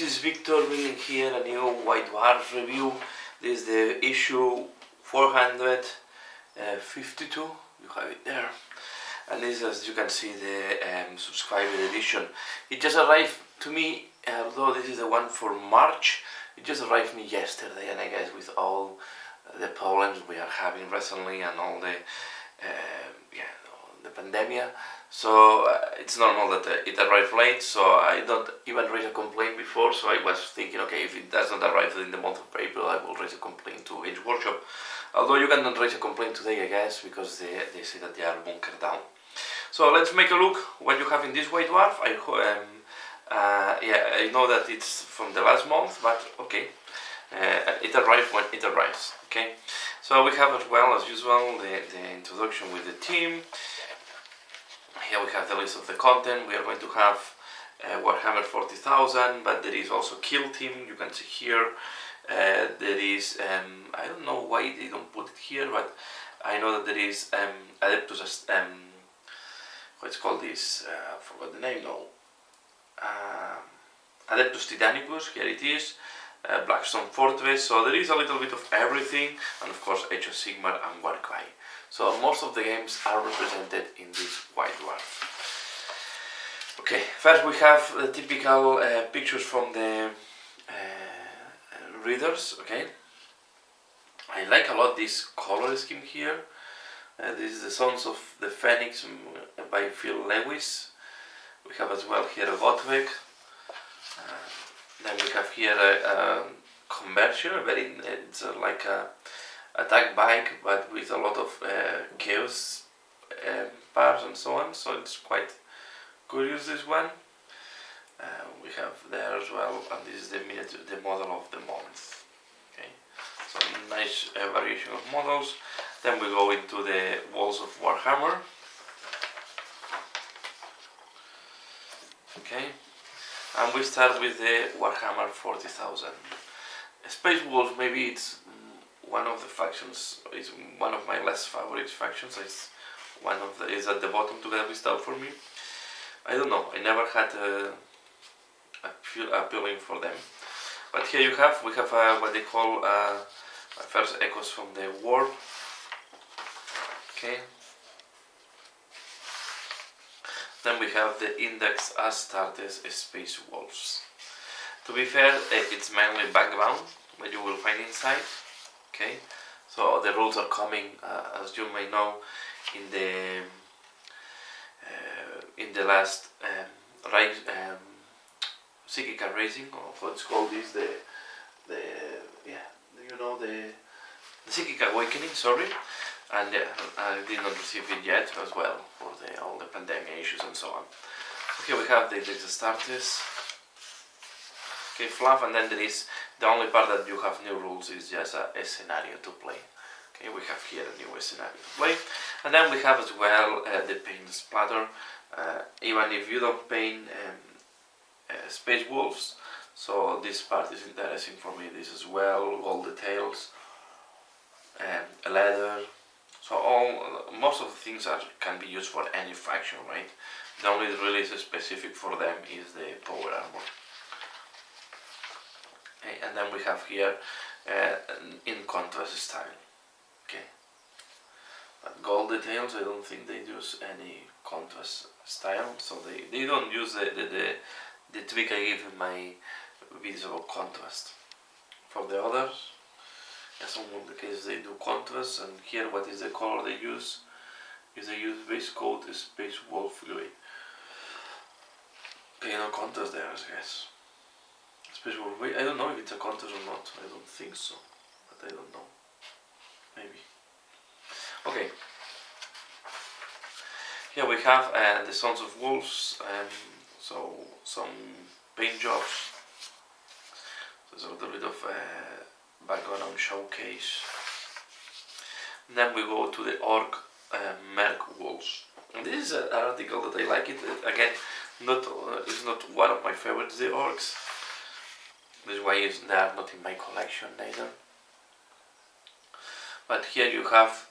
this is Victor bringing here a new White Dwarf review. This is the issue 452, you have it there. And this, as you can see, the subscriber edition. It just arrived to me, although this is the one for March, it just arrived me yesterday, and I guess with all the problems we are having recently and all the the pandemic, so it's normal that it arrived late, so I don't even raise a complaint before, so I was thinking, okay, if it does not arrive in the month of April, I will raise a complaint to each workshop. Although you cannot raise a complaint today, I guess, because they say that they are bunkered down. So let's make a look what you have in this White Dwarf. I know that it's from the last month, but okay, it arrived when it arrives. Okay, so we have as well as usual the introduction with the team. Here we have the list of the content. We are going to have Warhammer 40,000, but there is also Kill Team. You can see here. There is I don't know why they don't put it here, but I know that there is Adeptus. What's called this? I forgot the name now. Adeptus Titanicus. Here it is. Blackstone Fortress. So there is a little bit of everything, and of course Age of Sigmar and Warcry. So most of the games are represented in this White Dwarf. Okay, first we have the typical pictures from the readers. Okay, I like a lot this color scheme here. This is the Sons of the Phoenix by Phil Lewis. We have as well here a Gottweg. Then we have here a conversion. It's like a attack bike, but with a lot of chaos parts and so on. So it's quite curious, this one. We have there as well, and this is the model of the month. Okay, so nice variation of models. Then we go into the walls of Warhammer. Okay, and we start with the Warhammer 40,000. Space Wolves, maybe it's one of the factions. Is one of my less favorite factions. It's one of the is at the bottom together with Stout for me. I don't know. I never had appealing for them. But here we have what they call first echoes from the war. Okay. Then we have the Index Astartes Space Wolves. To be fair, it's mainly background that you will find inside. Okay, so the rules are coming, as you may know, in the last Psychica Racing, or what's called this, the Psychic Awakening. Sorry, and I did not receive it yet as well for all the pandemic issues and so on. Okay, we have the Index Astartes. Okay, fluff, and then there is the only part that you have new rules is just a scenario to play. Okay, we have here a new scenario to play, and then we have as well the paint splatter. Even if you don't paint Space Wolves, so this part is interesting for me. This as well, all details, leather. So most of the things can be used for any faction, right? The only really specific for them is the power armor. Okay, and then we have here in contrast style. Okay, but gold details, I don't think they use any contrast style, so they don't use the trick I gave in my videos about contrast. For the others, in some of the cases they do contrast, and here what is the color they use? Is they use base coat Space Wolf Gray. Okay, no contrast there, I guess. Space Wolf Gray, I don't know if it's a contrast or not. I don't think so, but I don't know. Maybe. Okay. Here we have the Sons of Wolves, so some paint jobs. So there's a little bit of background showcase. And then we go to the Orc Merc Wolves. And this is an article that I like it. Again, it's not one of my favorites, the Orcs. This is why they are not in my collection neither. But here you have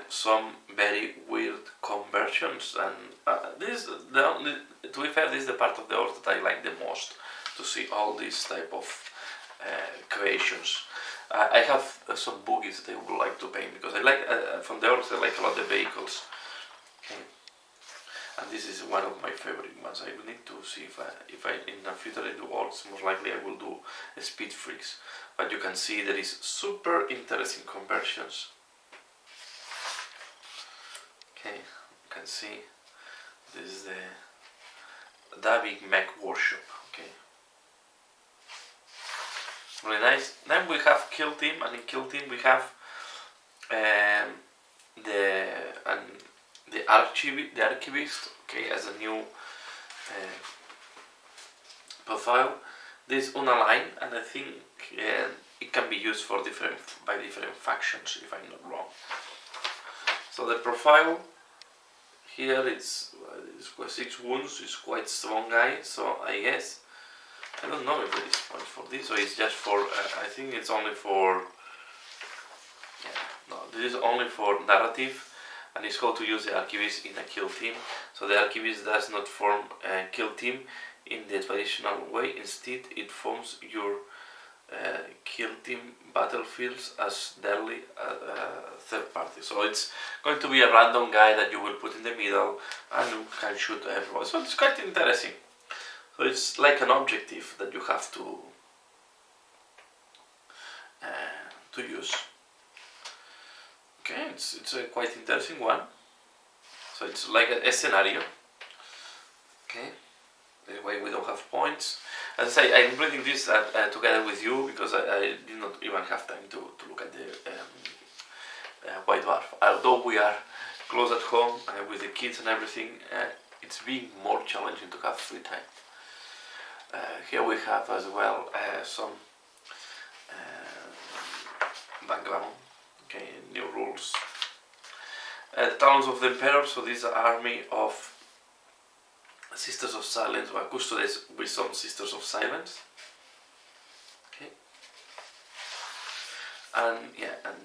some very weird conversions, and to be fair, this is the part of the orcs that I like the most. to see all these type of creations. I have some boogies that I would like to paint because I like from the orcs I like a lot the vehicles. Okay. And this is one of my favorite ones. I will need to see if I in the future I do orcs. Most likely I will do speed freaks. But you can see there is super interesting conversions. Okay, you can see this is the David Mech Workshop. Okay, really nice. Then we have Kill Team, and in Kill Team we have the Archivist. Okay, as a new profile. This unaligned, and I think it can be used for different factions, if I'm not wrong. So the profile here it's 6 wounds. It's quite strong guy. So I guess I don't know if there is point for this, or it's just for. I think it's only for. Yeah, no, this is only for narrative, and it's how to use the Archivist in a kill team. So the Archivist does not form a kill team in the traditional way. Instead, it forms your kill team battlefields as daily third party. So it's going to be a random guy that you will put in the middle and can shoot everyone. So it's quite interesting. So it's like an objective that you have to use. Okay, it's a quite interesting one. So it's like a scenario. Okay. Anyway, we don't have points. As I say, I'm reading this together with you because I did not even have time to look at the White Dwarf. Although we are close at home with the kids and everything, it's being more challenging to have free time. Here we have as well some background, okay, new rules. Talons of the Emperor, so this is an army of Sisters of Silence, or Custodes with some Sisters of Silence. Okay. And yeah, and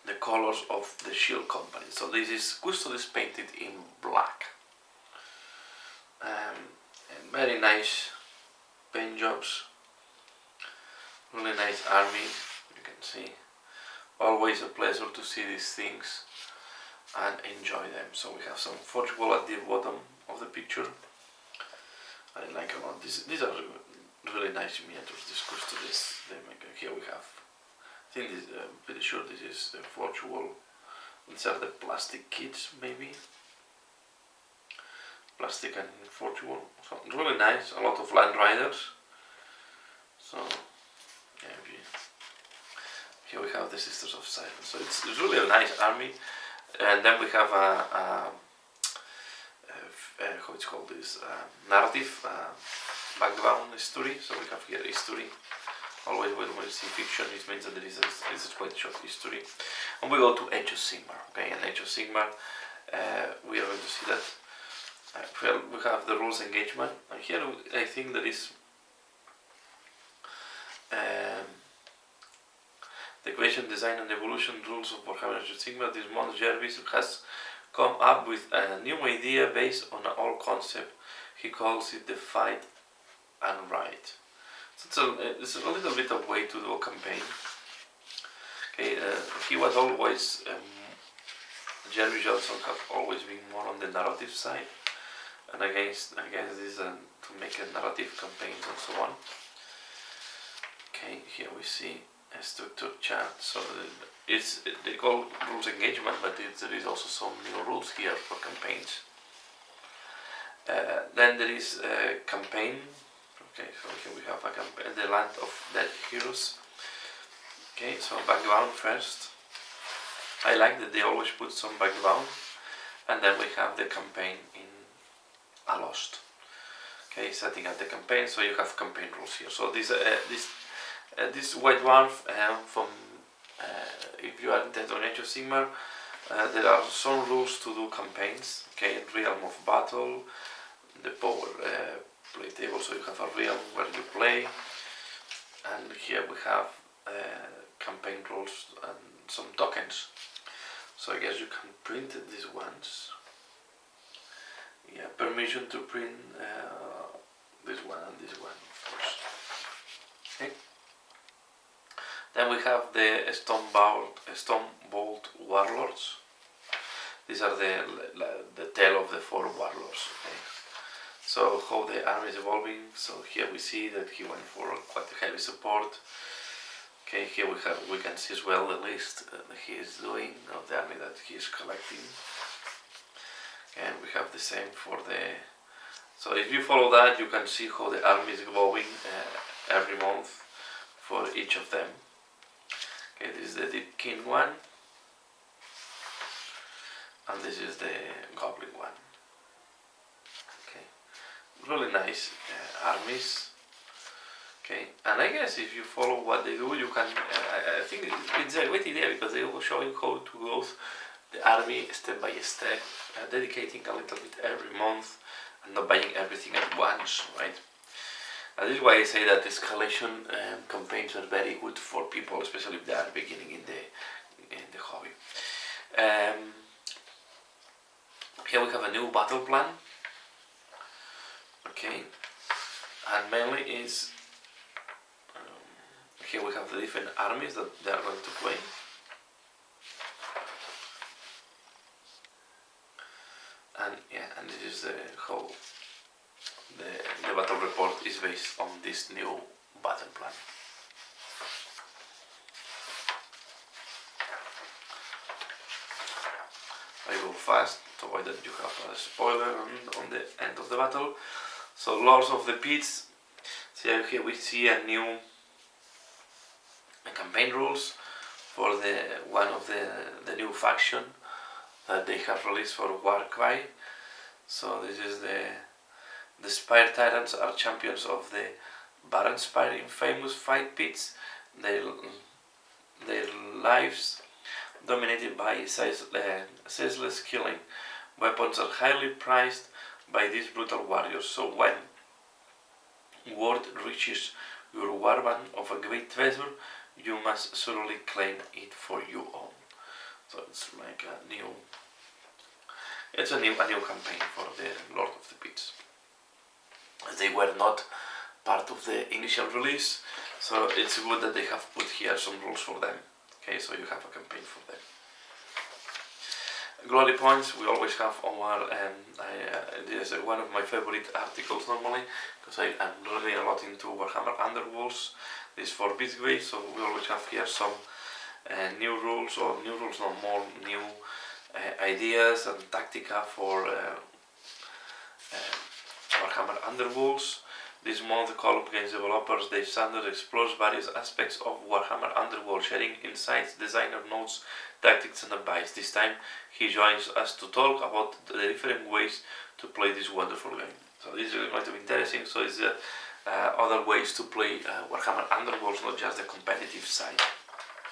the colors of the Shield Company. So this is Custodes painted in black. And very nice paint jobs. Really nice army, you can see. Always a pleasure to see these things and enjoy them. So we have some forge wall at the bottom of the picture. I like a lot. These are really nice miniatures. These Custodes they make. Here we have. I think this, I'm pretty sure this is the forge wall. These are the plastic kits, maybe. Plastic and forge wall. So really nice. A lot of land riders. So yeah, here we have the Sisters of Silence. So it's really a nice army. And then we have how it's called this narrative background story. So we have here history. Always when we see fiction, it means that there is a quite short history. And we go to Age of Sigmar. Okay, and Age of Sigmar, we are going to see that we have the rules engagement. And here I think there is the creation, design, and evolution rules of Warhammer Age of Sigmar. This month, Jervis has come up with a new idea based on an old concept. He calls it the fight and ride. So it's a little bit of way to do a campaign. Okay, he was always Jerry Johnson have always been more on the narrative side, and against this to make a narrative campaigns and so on. Okay, here we see a structured chart. So they call rules engagement, but there is also some new rules here for campaigns. Then there is a campaign. Okay, so here we have a campaign, the Land of Dead Heroes. Okay, so background first. I like that they always put some background, and then we have the campaign in A Lost. Okay, setting up the campaign. So you have campaign rules here. So this White Dwarf from if you are interested on Age of Sigmar, there are some rules to do campaigns. Okay, Realm of Battle, the power play table. So you have a realm where you play, and here we have campaign rules and some tokens. So I guess you can print these ones. Yeah, permission to print these one and this one, of course. Okay. Then we have the STORMVAULT Warlords. These are the tale of the 4 warlords. Okay. So how the army is evolving. So here we see that he went for quite a heavy support. Okay, here we can see as well the list that he is doing of the army that he is collecting. And we have the same for the. So if you follow that, you can see how the army is evolving every month for each of them. Okay, this is the Deep King one, and this is the Goblin one. Okay, really nice armies. Okay, and I guess if you follow what they do, you can. I think it's a great idea because they will show you how to go the army step by step, dedicating a little bit every month, and not buying everything at once, right? And this is why I say that escalation campaigns are very good for people, especially if they are beginning in the hobby. Here we have a new battle plan. Okay, and mainly is here we have the different armies that they are going to play. And yeah, and this is how the battle report is based on this new battle plan. I go fast to avoid that you have a spoiler on the end of the battle. So Lords of the Pits. So here we see a new campaign rules for one of the new faction that they have released for Warcry. So this is the Spire Tyrants are champions of the Baron Spire in famous fight pits. Their lives dominated by ceaseless killing. Weapons are highly prized by these brutal warriors. So when word reaches your warband of a great treasure, you must thoroughly claim it for your own. So it's like a new campaign for the Lord of the Pits. They were not part of the initial release, so it's good that they have put here some rules for them. Okay, so you have a campaign for them. Glory points, we always have our, this is one of my favorite articles normally, because I'm really a lot into Warhammer Underworlds. This is for Bitgrave, so we always have here some new rules, or new rules, no more new ideas and tactica for Warhammer Underworlds. This month, Column Games developers Dave Sanders explores various aspects of Warhammer Underworld, sharing insights, designer notes, tactics and advice. This time he joins us to talk about the different ways to play this wonderful game. So this is going to be interesting. So it's other ways to play Warhammer Underworlds, not just the competitive side.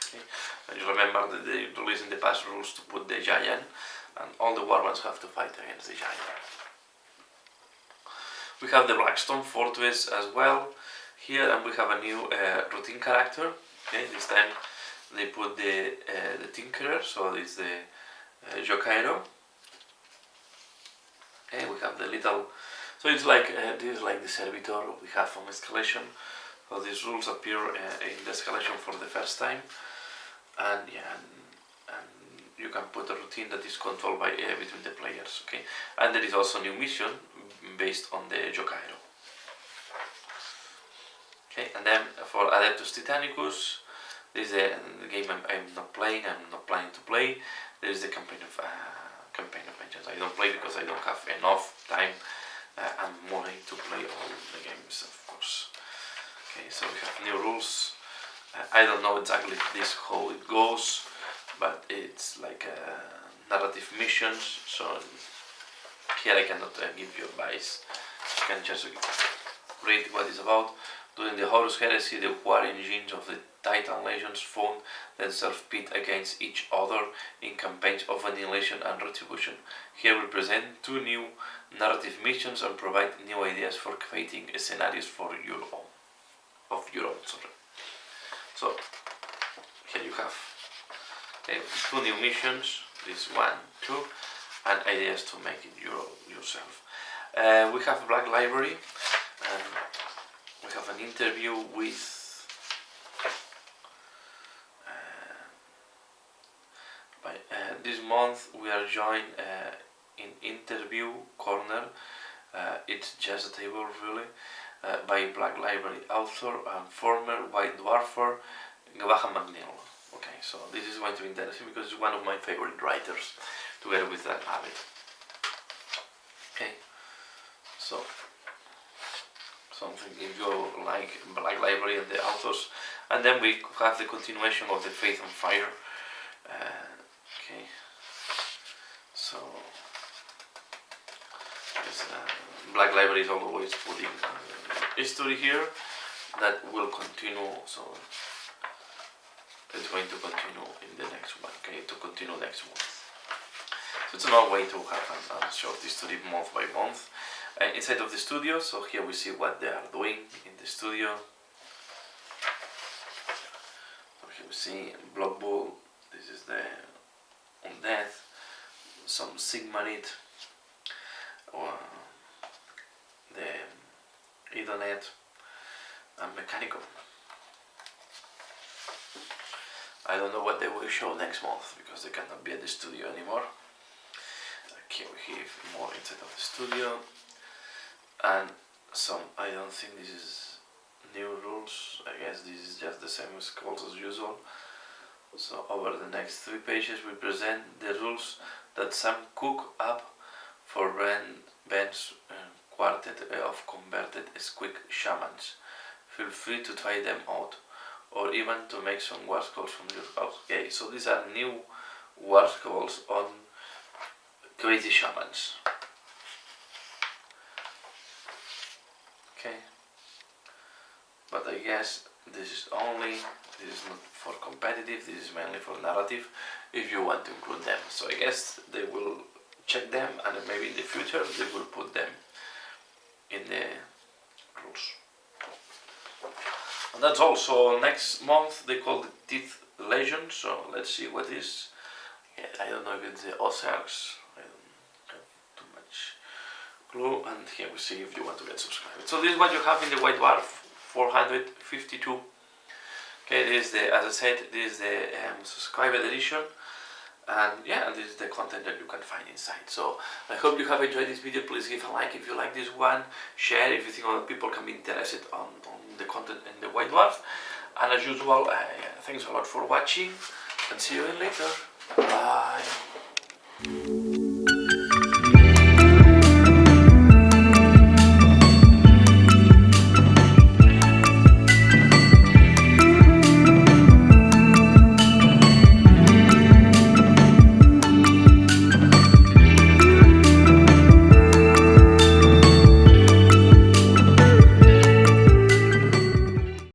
Okay. And you remember that they released in the past rules to put the giant, and all the warbands have to fight against the giant. We have the Blackstone Fortress as well here, and we have a new routine character. Okay, this time they put the Tinkerer, so it's the Jokairo. Okay, we have the little. So it's like this is like the servitor we have from escalation. So these rules appear in the escalation for the first time, and yeah, and you can put a routine that is controlled by between the players. Okay, and there is also a new mission based on the Jokairo. Okay, and then for Adeptus Titanicus, this is the game I'm not playing. I'm not planning to play. There is the campaign of Vengeance. I don't play because I don't have enough time. I'm wanting to play all the games, of course. Okay, so we have new rules. I don't know exactly how it goes, but it's like narrative missions. So here I cannot give you advice. You can just read what it's about. During the Horus Heresy, the war engines of the Titan legions found themselves pit against each other in campaigns of annihilation and retribution. Here we present two new narrative missions and provide new ideas for creating scenarios for your own. So here you have two new missions. This 1, 2, and ideas to make it yourself. We have Black Library. We have an interview with this month we are joined in interview corner. It's just a table really by Black Library author and former White Dwarfer WARHAMMER. Okay, so this is going to be interesting because it's one of my favorite writers, together with that Abbott. Okay, so something if you like Black Library and the authors, and then we have the continuation of the Faith and Fire. Okay, so Black Library is always putting history here that will continue, so it's going to continue in the next one. Okay, to continue next month. So it's another way to have a short history month by month. Inside of the studio, so here we see what they are doing in the studio. So here we see Blood Bowl, this is the Undead, some Sigmarid, the Edonet, and Mechanical. I don't know what they will show next month because they cannot be at the studio anymore. Okay, we have more inside of the studio. And some, I don't think this is new rules, I guess this is just the same scrolls as usual. So over the next 3 pages we present the rules that Sam cooked up for Ben's quartet of converted squeak shamans. Feel free to try them out, or even to make some war scrolls from your house. Okay, so these are new war scrolls on crazy shamans. Okay, but I guess this is not for competitive, this is mainly for narrative, if you want to include them. So I guess they will check them, and maybe in the future they will put them in the rules. And that's all. So next month they call the Teeth Legend, so let's see what is. Yeah, I don't know if it's the Ozarks, I don't have too much clue, and here we see if you want to get subscribed. So this is what you have in the White Dwarf 452. Okay, this is the, as I said, this is the subscribed edition, and yeah, this is the content that you can find inside. So I hope you have enjoyed this video. Please give a like if you like this one, share if you think other people can be interested on the content in the White Dwarf, and as usual, thanks a lot for watching, and see you later. Bye.